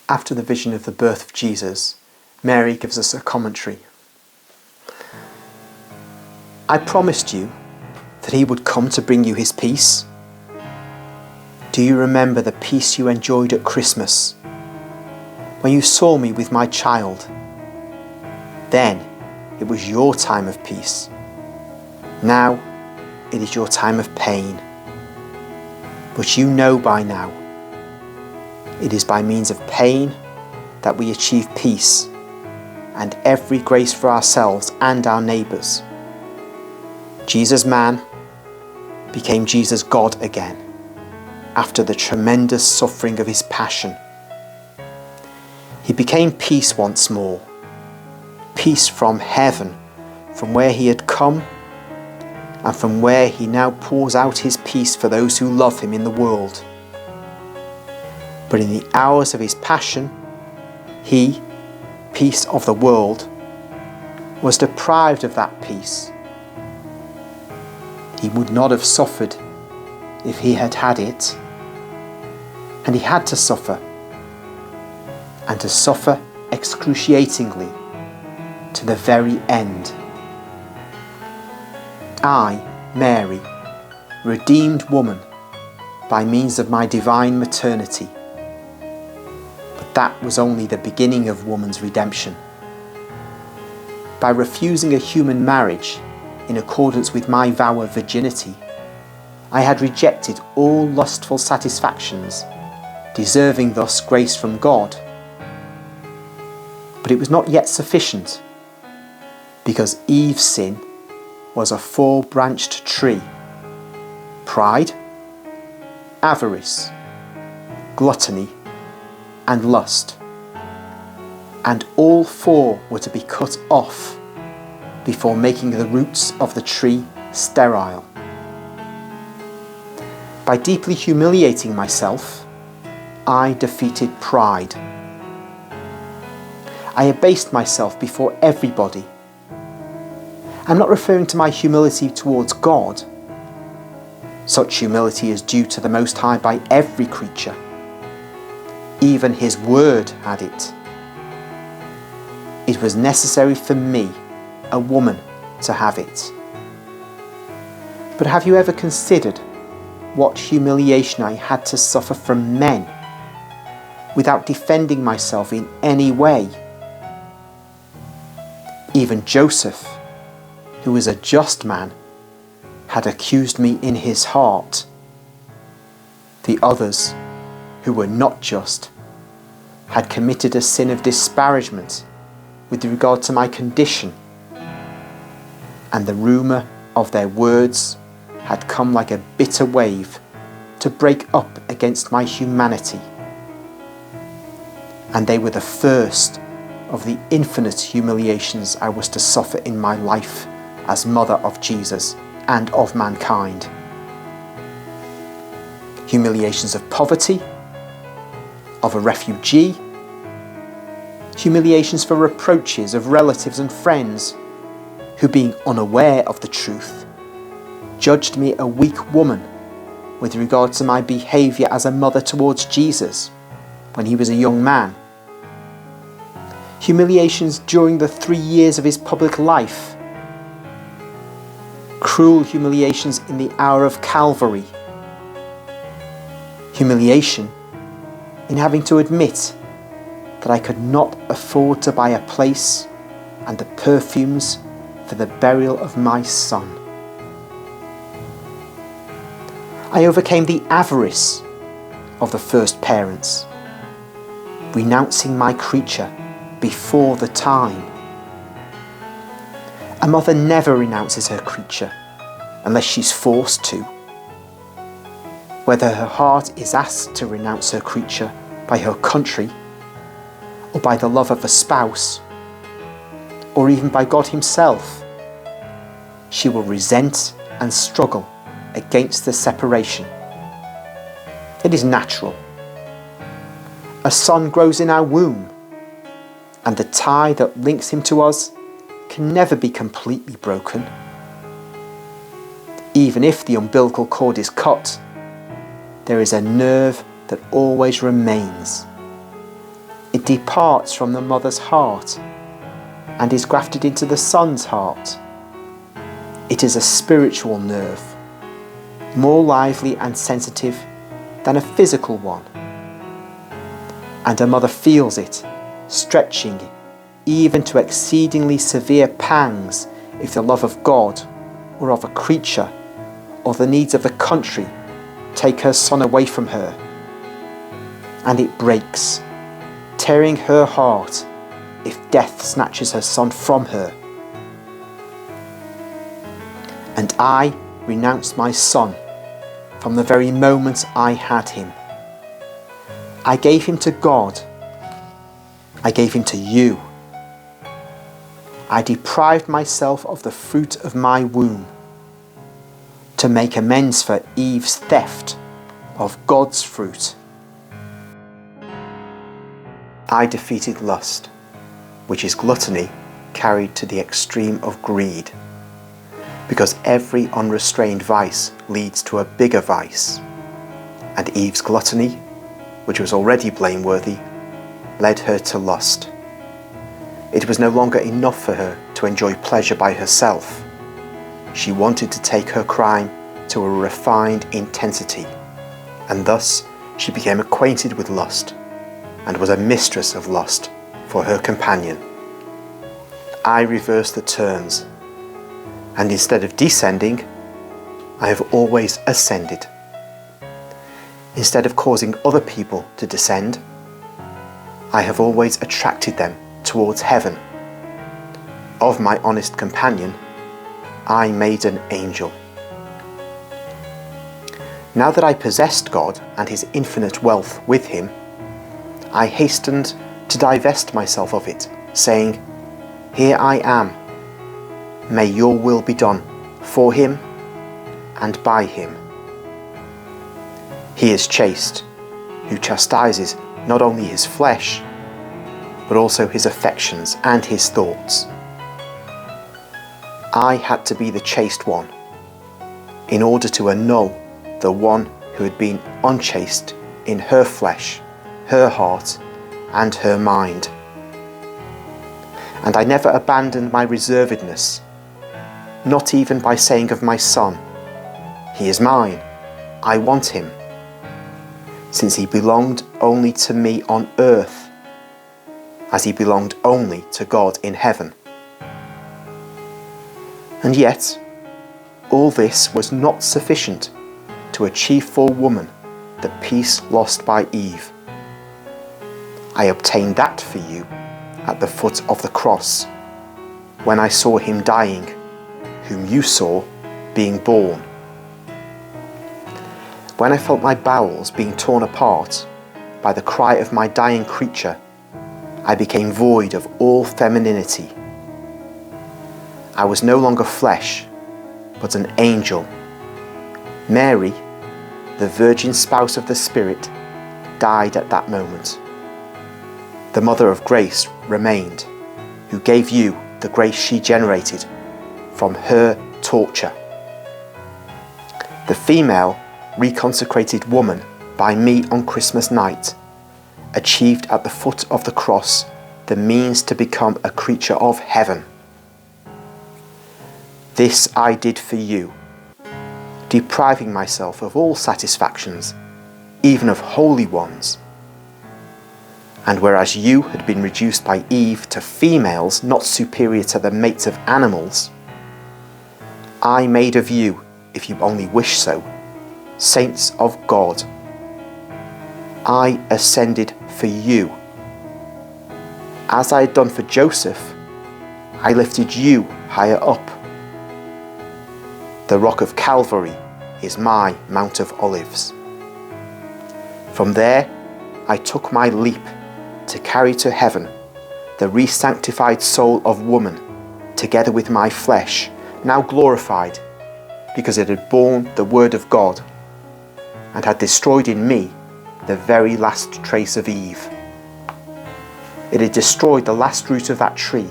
After the vision of the birth of Jesus, Mary gives us a commentary. I promised you that he would come to bring you his peace. Do you remember the peace you enjoyed at Christmas, when you saw me with my child? Then it was your time of peace. Now it is your time of pain. But you know by now, it is by means of pain that we achieve peace and every grace for ourselves and our neighbours. Jesus man became Jesus God again after the tremendous suffering of his passion. He became peace once more, peace from heaven, from where he had come and from where he now pours out his peace for those who love him in the world. But in the hours of his passion, he, peace of the world, was deprived of that peace. He would not have suffered if he had had it, and he had to suffer, and to suffer excruciatingly to the very end. I, Mary, redeemed woman by means of my divine maternity. But that was only the beginning of woman's redemption. By refusing a human marriage in accordance with my vow of virginity, I had rejected all lustful satisfactions, deserving thus grace from God. But it was not yet sufficient, because Eve's sin was a four-branched tree: pride, avarice, gluttony, and lust. And all four were to be cut off before making the roots of the tree sterile. By deeply humiliating myself, I defeated pride. I abased myself before everybody. I'm not referring to my humility towards God. Such humility is due to the Most High by every creature. Even his word had it. It was necessary for me, a woman, to have it. But have you ever considered what humiliation I had to suffer from men without defending myself in any way? Even Joseph, who was a just man, had accused me in his heart. The others, who were not just, had committed a sin of disparagement with regard to my condition, and the rumour of their words had come like a bitter wave to break up against my humanity. And they were the first of the infinite humiliations I was to suffer in my life as mother of Jesus and of mankind. Humiliations of poverty, of a refugee, humiliations for reproaches of relatives and friends who, being unaware of the truth, judged me a weak woman with regard to my behaviour as a mother towards Jesus when he was a young man. Humiliations during the 3 years of his public life. Cruel humiliations in the hour of Calvary. Humiliation in having to admit that I could not afford to buy a place and the perfumes for the burial of my son. I overcame the avarice of the first parents, renouncing my creature before the time. A mother never renounces her creature unless she's forced to. Whether her heart is asked to renounce her creature by her country, or by the love of a spouse, or even by God himself, she will resent and struggle against the separation. It is natural. A son grows in our womb, and the tie that links him to us can never be completely broken. Even if the umbilical cord is cut, there is a nerve that always remains. It departs from the mother's heart and is grafted into the son's heart. It is a spiritual nerve, more lively and sensitive than a physical one. And a mother feels it, stretching even to exceedingly severe pangs if the love of God or of a creature or the needs of the country take her son away from her. And it breaks, tearing her heart if death snatches her son from her. And I renounced my son from the very moment I had him. I gave him to God. I gave him to you. I deprived myself of the fruit of my womb to make amends for Eve's theft of God's fruit. I defeated lust, which is gluttony carried to the extreme of greed, because every unrestrained vice leads to a bigger vice, and Eve's gluttony, which was already blameworthy, led her to lust. It was no longer enough for her to enjoy pleasure by herself. She wanted to take her crime to a refined intensity, and thus she became acquainted with lust and was a mistress of lust for her companion. I reversed the turns, and instead of descending, I have always ascended. Instead of causing other people to descend, I have always attracted them towards heaven. Of my honest companion, I made an angel. Now that I possessed God and his infinite wealth with him, I hastened to divest myself of it, saying, "Here I am. May your will be done for him and by him." He is chaste, who chastises not only his flesh, but also his affections and his thoughts. I had to be the chaste one, in order to annul the one who had been unchaste in her flesh, her heart, and her mind. And I never abandoned my reservedness, not even by saying of my son, "He is mine, I want him," since he belonged only to me on earth, as he belonged only to God in heaven. And yet, all this was not sufficient to achieve for woman the peace lost by Eve. I obtained that for you at the foot of the cross, when I saw him dying, whom you saw being born. When I felt my bowels being torn apart by the cry of my dying creature, I became void of all femininity. I was no longer flesh, but an angel. Mary, the virgin spouse of the Spirit, died at that moment. The Mother of Grace remained, who gave you the grace she generated from her torture. The female reconsecrated woman by me on Christmas night achieved at the foot of the cross the means to become a creature of heaven. This I did for you, depriving myself of all satisfactions, even of holy ones. And whereas you had been reduced by Eve to females not superior to the mates of animals, I made of you, if you only wish so, saints of God. I ascended for you. As I had done for Joseph, I lifted you higher up. The rock of Calvary is my Mount of Olives. From there, I took my leap to carry to heaven the re-sanctified soul of woman, together with my flesh, now glorified, because it had borne the word of God, and had destroyed in me the very last trace of Eve. It had destroyed the last root of that tree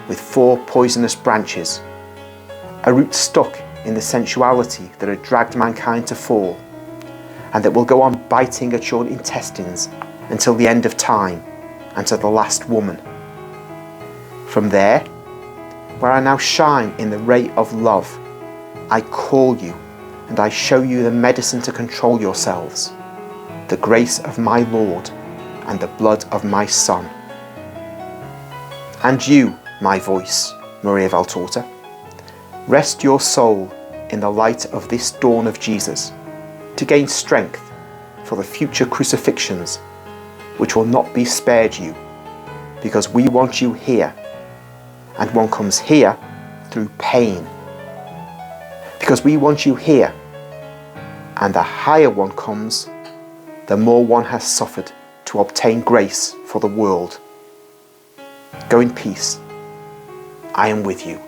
with 4 poisonous branches, a root stuck in the sensuality that had dragged mankind to fall, and that will go on biting at your intestines until the end of time, and to the last woman. From there, where I now shine in the ray of love, I call you and I show you the medicine to control yourselves, the grace of my Lord and the blood of my Son. And you, my voice, Maria Valtorta, rest your soul in the light of this dawn of Jesus to gain strength for the future crucifixions which will not be spared you, because we want you here, and one comes here through pain. Because we want you here, and the higher one comes, the more one has suffered to obtain grace for the world. Go in peace. I am with you.